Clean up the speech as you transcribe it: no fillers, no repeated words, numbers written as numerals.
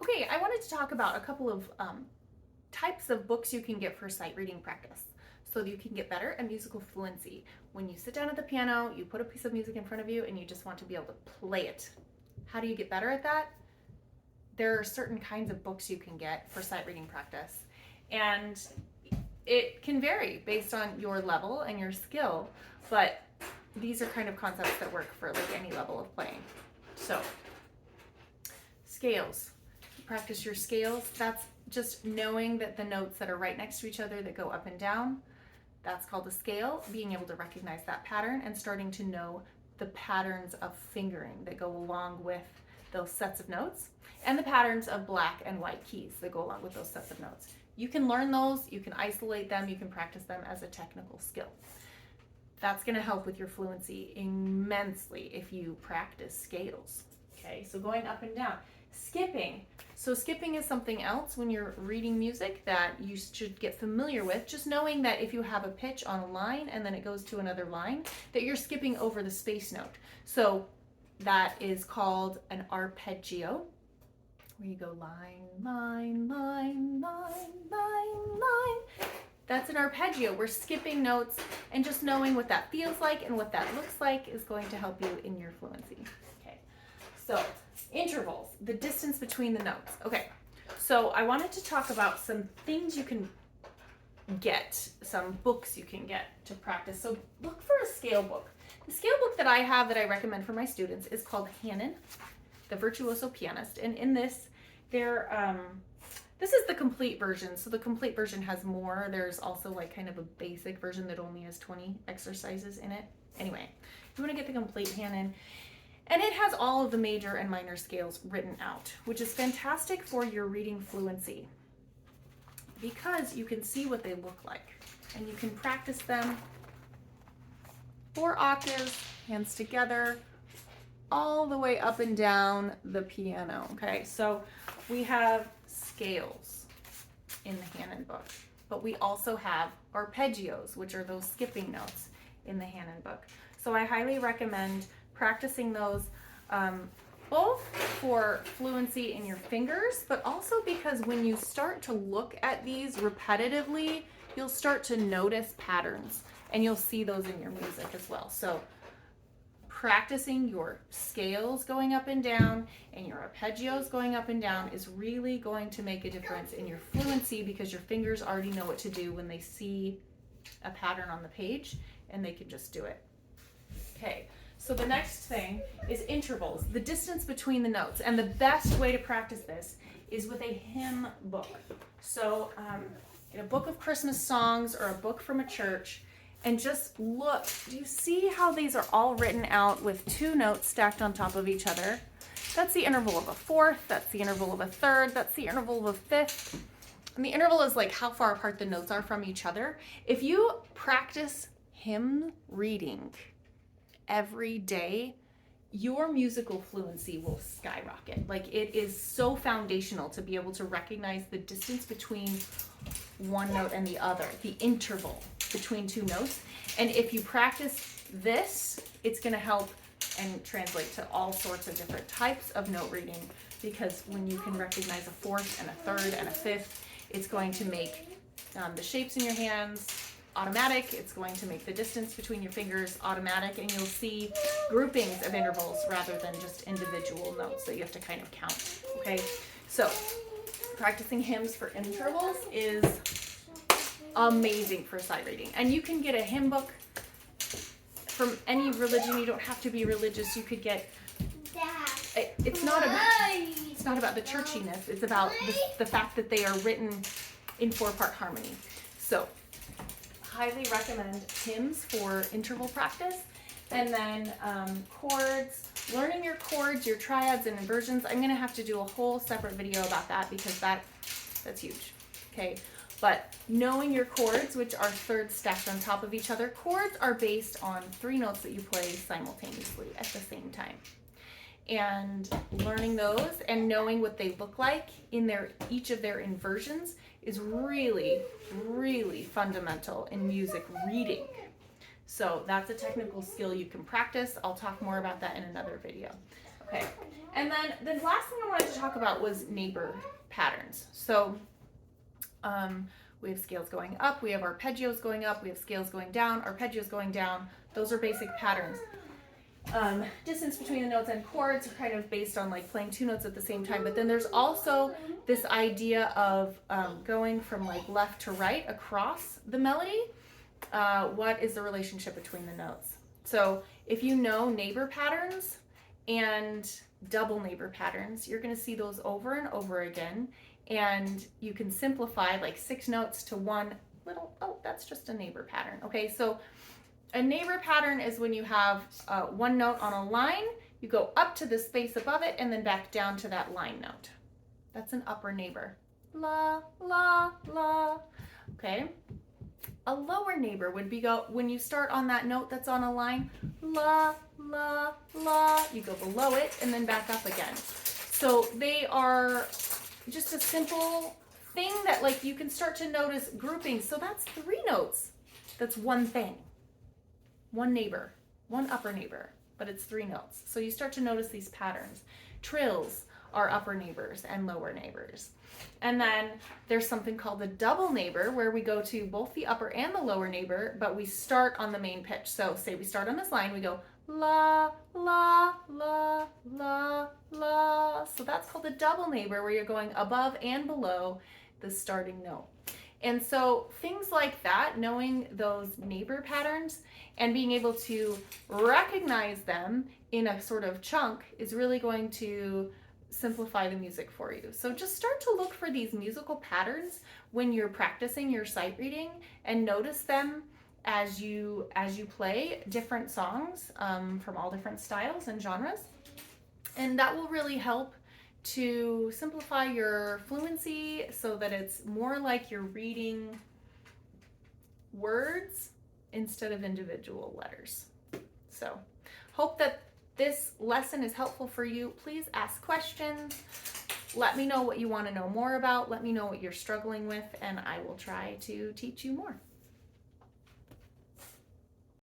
Okay, I wanted to talk about a couple of types of books you can get for sight reading practice so that you can get better at musical fluency. When you sit down at the piano, you put a piece of music in front of you and you just want to be able to play it. How do you get better at that? There are certain kinds of books you can get for sight reading practice, and it can vary based on your level and your skill, but these are kind of concepts that work for like any level of playing. So, scales. Practice your scales. That's just knowing that the notes that are right next to each other that go up and down, that's called a scale. Being able to recognize that pattern and starting to know the patterns of fingering that go along with those sets of notes, and the patterns of black and white keys that go along with those sets of notes. You can learn those, you can isolate them, you can practice them as a technical skill. That's going to help with your fluency immensely if you practice scales. Okay, so going up and down. Skipping. So skipping is something else when you're reading music that you should get familiar with. Just knowing that if you have a pitch on a line and then it goes to another line, that you're skipping over the space note. So that is called an arpeggio, where you go line, line, line, line, line, line. That's an arpeggio. We're skipping notes, and just knowing what that feels like and what that looks like is going to help you in your fluency. Okay, so intervals, the distance between the notes. Okay, so I wanted to talk about some things you can get, some books you can get to practice. So look for a scale book. The scale book that I have that I recommend for my students is called Hannon, the Virtuoso Pianist. And in this, this is the complete version. So the complete version has more. There's also like kind of a basic version that only has 20 exercises in it. Anyway, you want to get the complete Hannon. And it has all of the major and minor scales written out, which is fantastic for your reading fluency because you can see what they look like and you can practice them 4 octaves, hands together, all the way up and down the piano. Okay, so we have scales in the Hannon book, but we also have arpeggios, which are those skipping notes in the Hannon book. So I highly recommend practicing those both for fluency in your fingers, but also because when you start to look at these repetitively, you'll start to notice patterns and you'll see those in your music as well. So practicing your scales going up and down and your arpeggios going up and down is really going to make a difference in your fluency because your fingers already know what to do when they see a pattern on the page and they can just do it. Okay, so the next thing is intervals, the distance between the notes. And the best way to practice this is with a hymn book. So get a book of Christmas songs or a book from a church and just look. Do you see how these are all written out with 2 notes stacked on top of each other? That's the interval of a fourth, that's the interval of a third, that's the interval of a fifth. And the interval is like how far apart the notes are from each other. If you practice hymn reading every day, your musical fluency will skyrocket. Like, it is so foundational to be able to recognize the distance between one note and the other, the interval between 2 notes. And if you practice this, it's going to help and translate to all sorts of different types of note reading, because when you can recognize a fourth and a third and a fifth, it's going to make the shapes in your hands automatic. It's going to make the distance between your fingers automatic, and you'll see groupings of intervals rather than just individual notes that you have to kind of count. Okay, so practicing hymns for intervals is amazing for sight reading, and you can get a hymn book from any religion. You don't have to be religious. You could get. It's not about the churchiness. It's about the fact that they are written in 4-part harmony. So highly recommend hymns for interval practice. And then chords, learning your chords, your triads and inversions. I'm going to have to do a whole separate video about that because that's huge. Okay, but knowing your chords, which are thirds stacked on top of each other. Chords are based on 3 notes that you play simultaneously at the same time. And learning those and knowing what they look like in each of their inversions is really, really fundamental in music reading. So that's a technical skill you can practice. I'll talk more about that in another video. Okay, and then the last thing I wanted to talk about was neighbor patterns. So we have scales going up, we have arpeggios going up, we have scales going down, arpeggios going down. Those are basic patterns. Distance between the notes and chords are kind of based on like playing two notes at the same time, but then there's also this idea of going from like left to right across the melody. What is the relationship between the notes? So if you know neighbor patterns and double neighbor patterns, you're going to see those over and over again, and you can simplify like 6 notes to one little, oh, that's just a neighbor pattern. Okay, so a neighbor pattern is when you have one note on a line, you go up to the space above it and then back down to that line note. That's an upper neighbor. La, la, la. Okay. A lower neighbor would be when you start on that note that's on a line, la, la, la, you go below it and then back up again. So they are just a simple thing that like you can start to notice grouping. So that's 3 notes. That's one thing. One neighbor, one upper neighbor, but it's 3 notes. So you start to notice these patterns. Trills are upper neighbors and lower neighbors. And then there's something called the double neighbor, where we go to both the upper and the lower neighbor, but we start on the main pitch. So say we start on this line, we go la, la, la, la, la. So that's called the double neighbor, where you're going above and below the starting note. And so things like that, knowing those neighbor patterns and being able to recognize them in a sort of chunk is really going to simplify the music for you. So just start to look for these musical patterns when you're practicing your sight reading, and notice them as you play different songs from all different styles and genres. And that will really help to simplify your fluency so that it's more like you're reading words instead of individual letters. So hope that this lesson is helpful for you. Please ask questions. Let me know what you want to know more about. Let me know what you're struggling with, and I will try to teach you more.